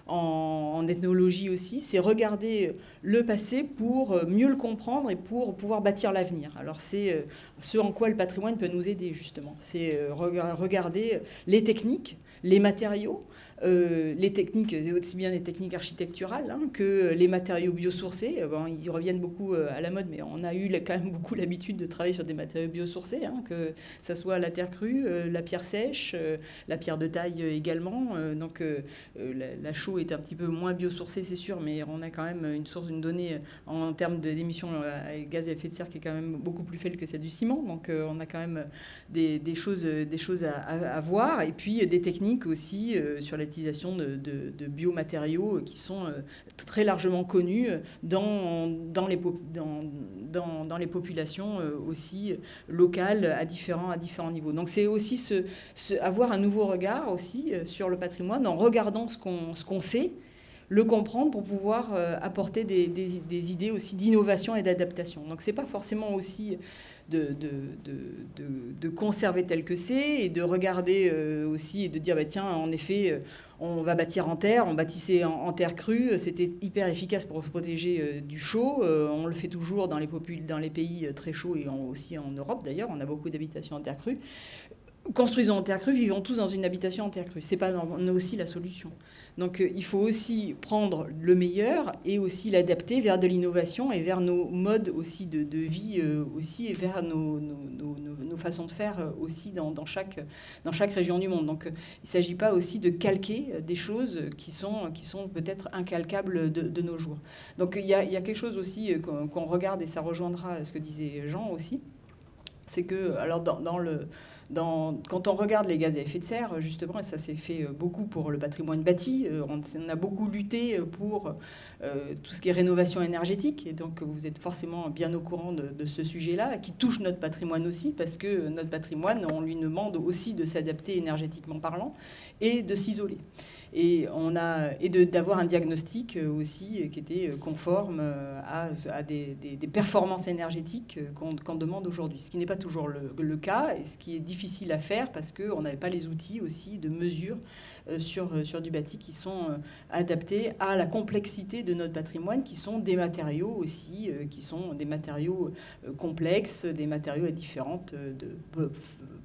en ethnologie aussi. C'est regarder le passé pour mieux le comprendre et pour pouvoir bâtir l'avenir. Alors c'est ce en quoi le patrimoine peut nous aider justement. C'est regarder les techniques, les matériaux, les techniques, aussi bien les techniques architecturales hein, que les matériaux biosourcés. Bon, ils reviennent beaucoup à la mode, mais on a eu quand même beaucoup l'habitude de travailler sur des matériaux biosourcés, hein, que ça soit la terre crue, la pierre sèche, la pierre de taille également. Donc la chaux est un petit peu moins biosourcée, c'est sûr, mais on a quand même une donnée en termes d'émissions à gaz à effet de serre qui est quand même beaucoup plus faible que celle du ciment. Donc on a quand même des choses à voir. Et puis des techniques aussi sur l'utilisation de biomatériaux qui sont très largement connus dans les populations aussi locales à différents niveaux. Donc c'est aussi avoir un nouveau regard aussi sur le patrimoine en regardant ce qu'on sait, le comprendre pour pouvoir apporter des idées aussi d'innovation et d'adaptation. Donc c'est pas forcément aussi de conserver tel que c'est et de regarder aussi et de dire tiens en effet on va bâtir en terre, on bâtissait en terre crue, c'était hyper efficace pour se protéger du chaud, on le fait toujours dans les pays très chauds et aussi en Europe d'ailleurs, on a beaucoup d'habitations en terre crue. construisons en terre crue, vivons tous dans une habitation en terre crue. C'est pas aussi la solution. Donc il faut aussi prendre le meilleur et aussi l'adapter vers de l'innovation et vers nos modes aussi de vie aussi, et vers nos façons de faire aussi dans chaque région du monde. Donc il ne s'agit pas aussi de calquer des choses qui sont peut-être incalcables de nos jours. Donc il y a quelque chose aussi qu'on regarde, et ça rejoindra ce que disait Jean aussi, c'est que alors quand on regarde les gaz à effet de serre, justement, et ça s'est fait beaucoup pour le patrimoine bâti, on a beaucoup lutté pour tout ce qui est rénovation énergétique, et donc vous êtes forcément bien au courant de ce sujet-là, qui touche notre patrimoine aussi, parce que notre patrimoine, on lui demande aussi de s'adapter énergétiquement parlant et de s'isoler. Et d'avoir un diagnostic aussi qui était conforme à des performances énergétiques qu'on demande aujourd'hui. Ce qui n'est pas toujours le cas, et ce qui est difficile à faire parce qu'on n'avait pas les outils aussi de mesure sur du bâti qui sont adaptés à la complexité de notre patrimoine, qui sont des matériaux aussi, qui sont des matériaux complexes, des matériaux à différentes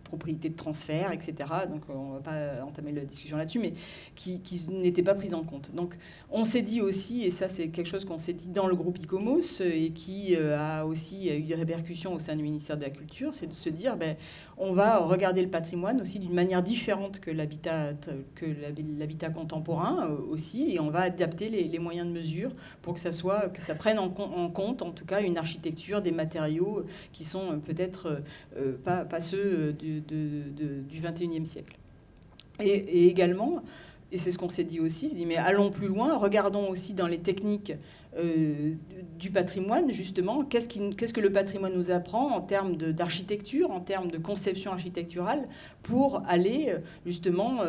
propriétés de transfert, etc. Donc on ne va pas entamer la discussion là-dessus, mais qui n'étaient pas prises en compte. Donc on s'est dit aussi, et ça c'est quelque chose qu'on s'est dit dans le groupe ICOMOS, et qui a eu des répercussions au sein du ministère de la Culture, c'est de se dire, on va regarder le patrimoine aussi d'une manière différente que l'habitat contemporain aussi, et on va adapter les moyens de mesure pour que ça prenne en compte, en tout cas, une architecture, des matériaux qui sont peut-être pas ceux du XXIe siècle. Et également, et c'est ce qu'on s'est dit aussi, mais allons plus loin, regardons aussi dans les techniques du patrimoine, justement, qu'est-ce que le patrimoine nous apprend en termes d'architecture, en termes de conception architecturale, pour aller justement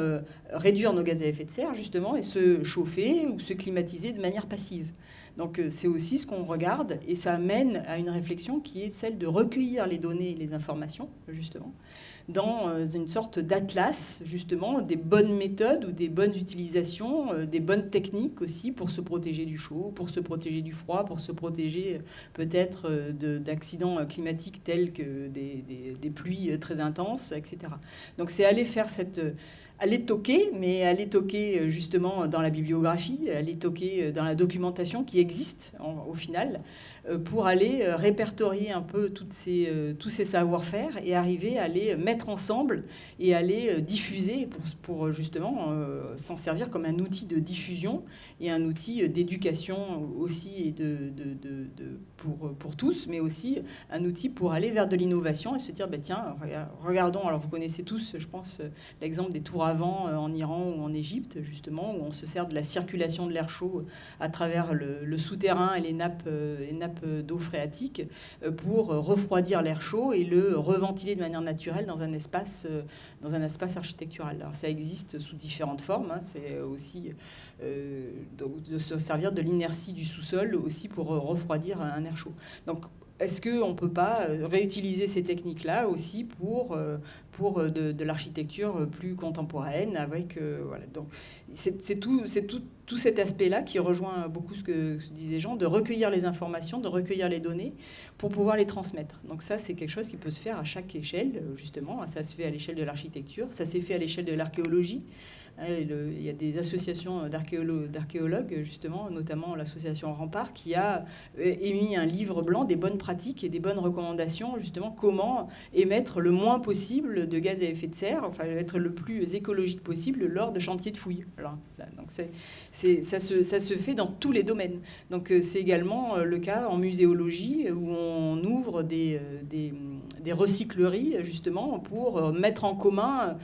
réduire nos gaz à effet de serre, justement, et se chauffer ou se climatiser de manière passive. Donc c'est aussi ce qu'on regarde, et ça amène à une réflexion qui est celle de recueillir les données et les informations, justement, dans une sorte d'atlas, justement, des bonnes méthodes ou des bonnes utilisations, des bonnes techniques aussi pour se protéger du chaud, pour se protéger du froid, pour se protéger peut-être d'accidents climatiques tels que des pluies très intenses, etc. Donc c'est aller toquer justement dans la bibliographie, aller toquer dans la documentation qui existe au final, pour aller répertorier un peu tous ces savoir-faire et arriver à les mettre ensemble et à les diffuser pour justement s'en servir comme un outil de diffusion et un outil d'éducation aussi et pour tous, mais aussi un outil pour aller vers de l'innovation et se dire, tiens, regardons, alors vous connaissez tous, je pense, l'exemple des tours à vent en Iran ou en Égypte, justement, où on se sert de la circulation de l'air chaud à travers le souterrain et les nappes d'eau phréatique pour refroidir l'air chaud et le reventiler de manière naturelle dans un espace architectural. Alors ça existe sous différentes formes, c'est aussi de se servir de l'inertie du sous-sol aussi pour refroidir un air chaud. Donc est-ce qu'on ne peut pas réutiliser ces techniques-là aussi pour de l'architecture plus contemporaine avec, voilà. Donc, c'est tout cet aspect-là qui rejoint beaucoup ce que disait Jean, de recueillir les informations, de recueillir les données pour pouvoir les transmettre. Donc ça, c'est quelque chose qui peut se faire à chaque échelle, justement. Ça se fait à l'échelle de l'architecture, ça s'est fait à l'échelle de l'archéologie. Il y a des associations d'archéologues, justement, notamment l'association Rempart, qui a émis un livre blanc des bonnes pratiques et des bonnes recommandations, justement, comment émettre le moins possible de gaz à effet de serre, enfin, être le plus écologique possible lors de chantiers de fouilles. Alors, donc ça se fait dans tous les domaines. Donc c'est également le cas en muséologie, où on ouvre des recycleries, justement, pour mettre en commun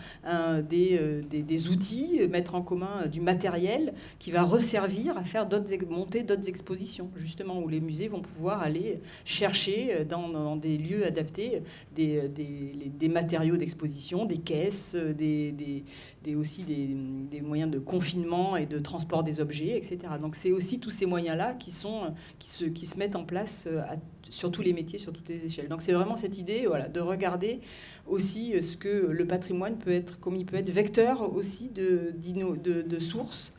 des outils, mettre en commun du matériel qui va resservir à faire monter d'autres expositions, justement, où les musées vont pouvoir aller chercher dans des lieux adaptés des matériaux d'exposition, des caisses, aussi des moyens de confinement et de transport des objets, etc. Donc c'est aussi tous ces moyens-là qui se mettent en place sur tous les métiers, sur toutes les échelles. Donc c'est vraiment cette idée, voilà, de regarder aussi ce que le patrimoine peut être, comme il peut être vecteur aussi de sources,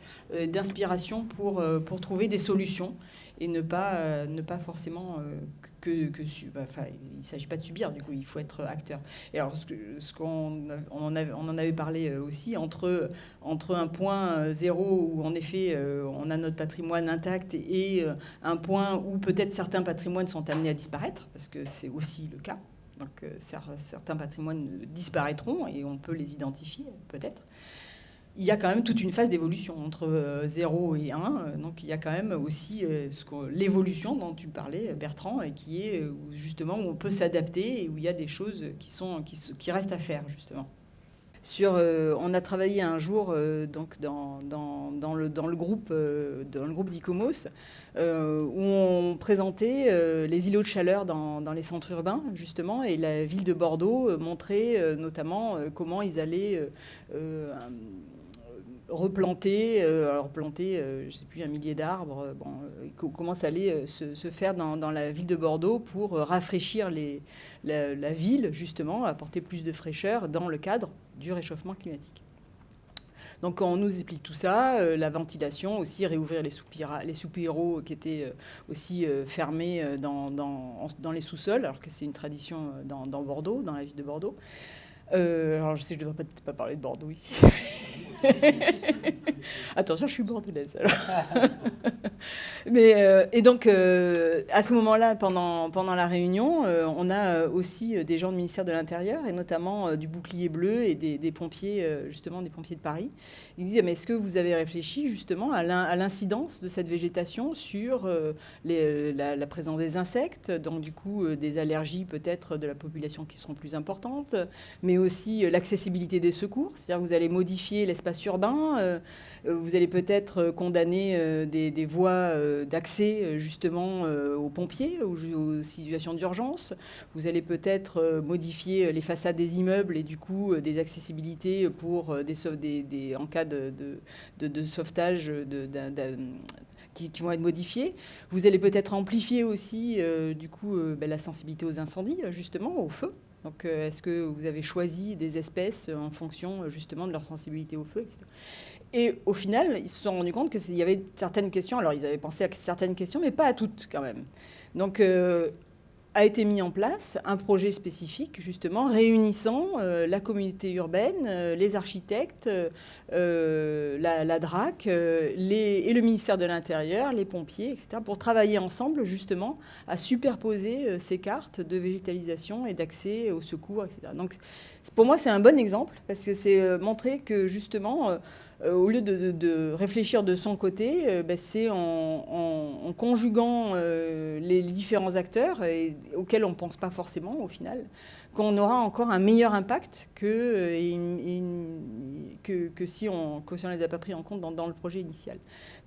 d'inspiration pour trouver des solutions et ne pas forcément il ne s'agit pas de subir, du coup, il faut être acteur. Et alors, on en avait parlé aussi, entre un point zéro où, en effet, on a notre patrimoine intact et un point où peut-être certains patrimoines sont amenés à disparaître, parce que c'est aussi le cas. Donc, certains patrimoines disparaîtront et on peut les identifier, peut-être. Il y a quand même toute une phase d'évolution entre 0 et 1. Donc, il y a quand même aussi l'évolution dont tu parlais, Bertrand, et qui est justement où on peut s'adapter et où il y a des choses qui restent à faire, justement. On a travaillé un jour donc dans le groupe d'ICOMOS où on présentait les îlots de chaleur dans les centres urbains, justement, et la ville de Bordeaux montrait notamment comment ils allaient replanter, je ne sais plus, 1 millier d'arbres. Comment ça allait se faire dans la ville de Bordeaux pour rafraîchir la ville, justement, apporter plus de fraîcheur dans le cadre du réchauffement climatique. Donc on nous explique tout ça, la ventilation aussi, réouvrir les soupiraux qui étaient aussi fermés dans les sous-sols, alors que c'est une tradition dans Bordeaux, dans la ville de Bordeaux. Alors je sais que je ne devrais pas parler de Bordeaux ici. Attention, je suis bordelaise. Et donc, à ce moment-là, pendant la réunion, on a aussi des gens du ministère de l'Intérieur, et notamment du Bouclier Bleu et des pompiers, justement des pompiers de Paris. Ils disaient, mais est-ce que vous avez réfléchi justement à l'incidence de cette végétation sur la présence des insectes, donc du coup des allergies peut-être de la population qui seront plus importantes, mais aussi l'accessibilité des secours, c'est-à-dire que vous allez modifier l'espace urbain, vous allez peut-être condamner des voies d'accès justement aux pompiers, aux situations d'urgence. Vous allez peut-être modifier les façades des immeubles et du coup des accessibilités pour en cas de sauvetage qui vont être modifiées. Vous allez peut-être amplifier aussi du coup la sensibilité aux incendies, justement, au feu. Donc, est-ce que vous avez choisi des espèces en fonction justement de leur sensibilité au feu, etc. Et au final, ils se sont rendus compte qu'il y avait certaines questions. Alors, ils avaient pensé à certaines questions, mais pas à toutes quand même. Donc, a été mis en place un projet spécifique, justement, réunissant la communauté urbaine, les architectes, la DRAC et le ministère de l'Intérieur, les pompiers, etc., pour travailler ensemble, justement, à superposer ces cartes de végétalisation et d'accès aux secours, etc. Donc, pour moi, c'est un bon exemple, parce que c'est montrer que, justement, au lieu de réfléchir de son côté, c'est en conjuguant les différents acteurs auxquels on ne pense pas forcément au final, qu'on aura encore un meilleur impact que si on ne les a pas pris en compte dans le projet initial.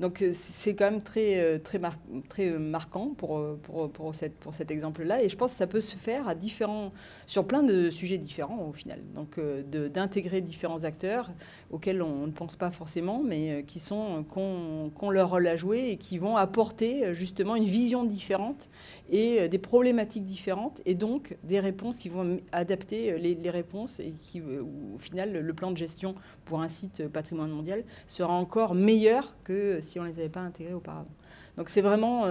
Donc c'est quand même très marquant pour cet exemple-là, et je pense que ça peut se faire sur plein de sujets différents au final. Donc d'intégrer différents acteurs auxquels on ne pense pas forcément, mais qui ont leur rôle à jouer et qui vont apporter justement une vision différente et des problématiques différentes, et donc des réponses qui vont adapter les réponses, et qui, au final, le plan de gestion pour un site patrimoine mondial sera encore meilleur que si on ne les avait pas intégrés auparavant. Donc c'est vraiment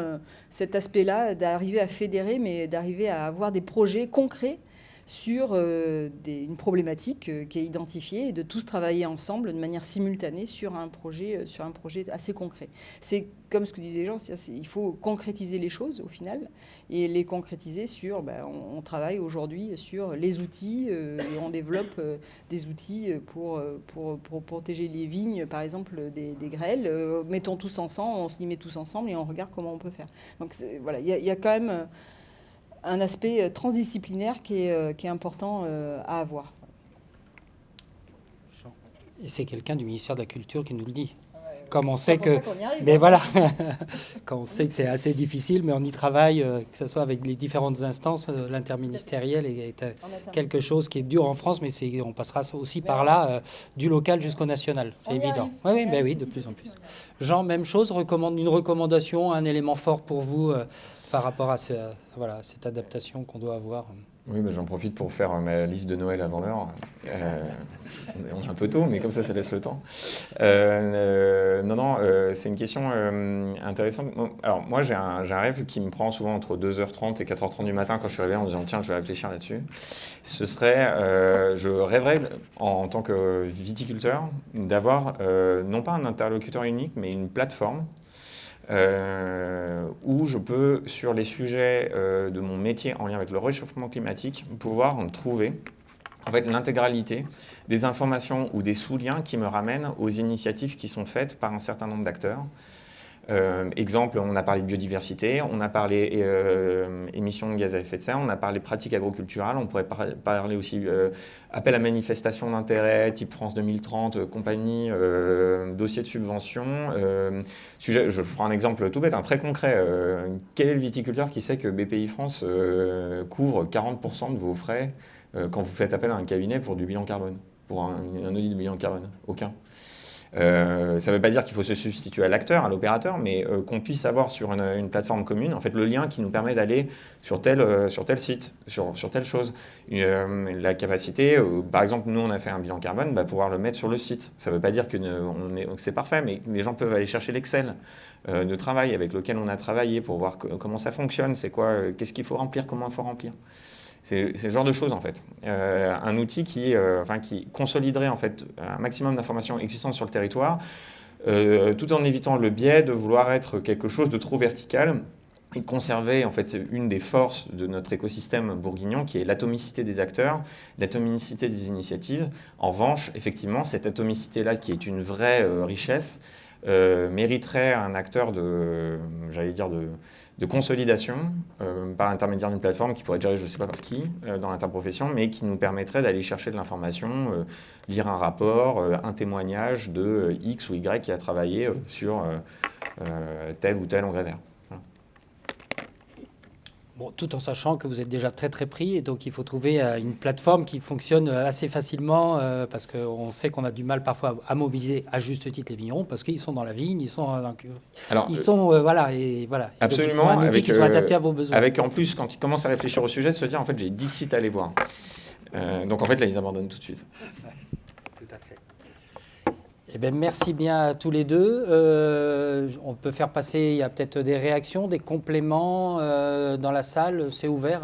cet aspect-là d'arriver à fédérer, mais d'arriver à avoir des projets concrets sur une problématique qui est identifiée, et de tous travailler ensemble de manière simultanée sur un projet assez concret. C'est comme ce que disaient les gens, il faut concrétiser les choses au final, et les concrétiser sur, on travaille aujourd'hui sur les outils, et on développe des outils pour protéger les vignes, par exemple, des grêles. Mettons tous ensemble, on s'y met tous ensemble et on regarde comment on peut faire. Donc voilà, il y a quand même un aspect transdisciplinaire qui est important à avoir. Et c'est quelqu'un du ministère de la Culture qui nous le dit. Comme on sait que, Arrive, mais voilà, quand on sait que c'est assez difficile, mais on y travaille, que ce soit avec les différentes instances, l'interministériel est quelque chose qui est dur en France, mais on passera aussi par là, du local jusqu'au national, c'est évident. Oui, de plus en plus. Jean, même chose, une recommandation, un élément fort pour vous par rapport à voilà, cette adaptation qu'on doit avoir. Oui, j'en profite pour faire ma liste de Noël avant l'heure. On est un peu tôt, mais comme ça laisse le temps. C'est une question intéressante. Alors, moi, j'ai un rêve qui me prend souvent entre 2h30 et 4h30 du matin quand je suis réveillé en me disant « Tiens, je vais réfléchir là-dessus ». Ce serait, je rêverais, en tant que viticulteur, d'avoir non pas un interlocuteur unique, mais une plateforme où je peux, sur les sujets de mon métier en lien avec le réchauffement climatique, pouvoir en trouver en fait, l'intégralité des informations ou des sous-liens qui me ramènent aux initiatives qui sont faites par un certain nombre d'acteurs. Exemple, on a parlé de biodiversité, on a parlé émissions de gaz à effet de serre, on a parlé pratiques agroculturales, on pourrait parler aussi appel à manifestation d'intérêt, type France 2030, compagnie, dossier de subvention. Je prends un exemple tout bête, très concret. Quel est le viticulteur qui sait que BPI France couvre 40% de vos frais quand vous faites appel à un cabinet pour du bilan carbone, pour un audit de bilan carbone? Aucun. Ça ne veut pas dire qu'il faut se substituer à l'acteur, à l'opérateur, mais qu'on puisse avoir sur une plateforme commune, en fait, le lien qui nous permet d'aller sur tel site, sur telle chose. La capacité, par exemple, nous, on a fait un bilan carbone, pouvoir le mettre sur le site. Ça ne veut pas dire que c'est parfait, mais les gens peuvent aller chercher l'Excel de travail avec lequel on a travaillé pour voir comment ça fonctionne, c'est quoi, qu'est-ce qu'il faut remplir, comment il faut remplir. C'est ce genre de choses, en fait. Un outil qui consoliderait en fait, un maximum d'informations existantes sur le territoire, tout en évitant le biais de vouloir être quelque chose de trop vertical et conserver en fait, une des forces de notre écosystème bourguignon, qui est l'atomicité des acteurs, l'atomicité des initiatives. En revanche, effectivement, cette atomicité-là, qui est une vraie richesse, mériterait un acteur de consolidation par l'intermédiaire d'une plateforme qui pourrait être gérée je ne sais pas par qui dans l'interprofession, mais qui nous permettrait d'aller chercher de l'information, lire un rapport, un témoignage de X ou Y qui a travaillé sur tel ou tel engrais vert. Bon, tout en sachant que vous êtes déjà très très pris et donc il faut trouver une plateforme qui fonctionne assez facilement parce qu'on sait qu'on a du mal parfois à mobiliser à juste titre les vignerons parce qu'ils sont dans la vigne, ils sont dans la cuve. Alors, ils sont voilà. Absolument. Donc, il faut un outil qui soit adapté à vos besoins. Avec en plus, quand ils commencent à réfléchir au sujet, de se dire en fait j'ai 10 sites à aller voir. Donc en fait là ils abandonnent tout de suite. Tout à fait. Eh bien, merci bien à tous les deux. On peut faire passer, il y a peut-être des réactions, des compléments dans la salle, c'est ouvert.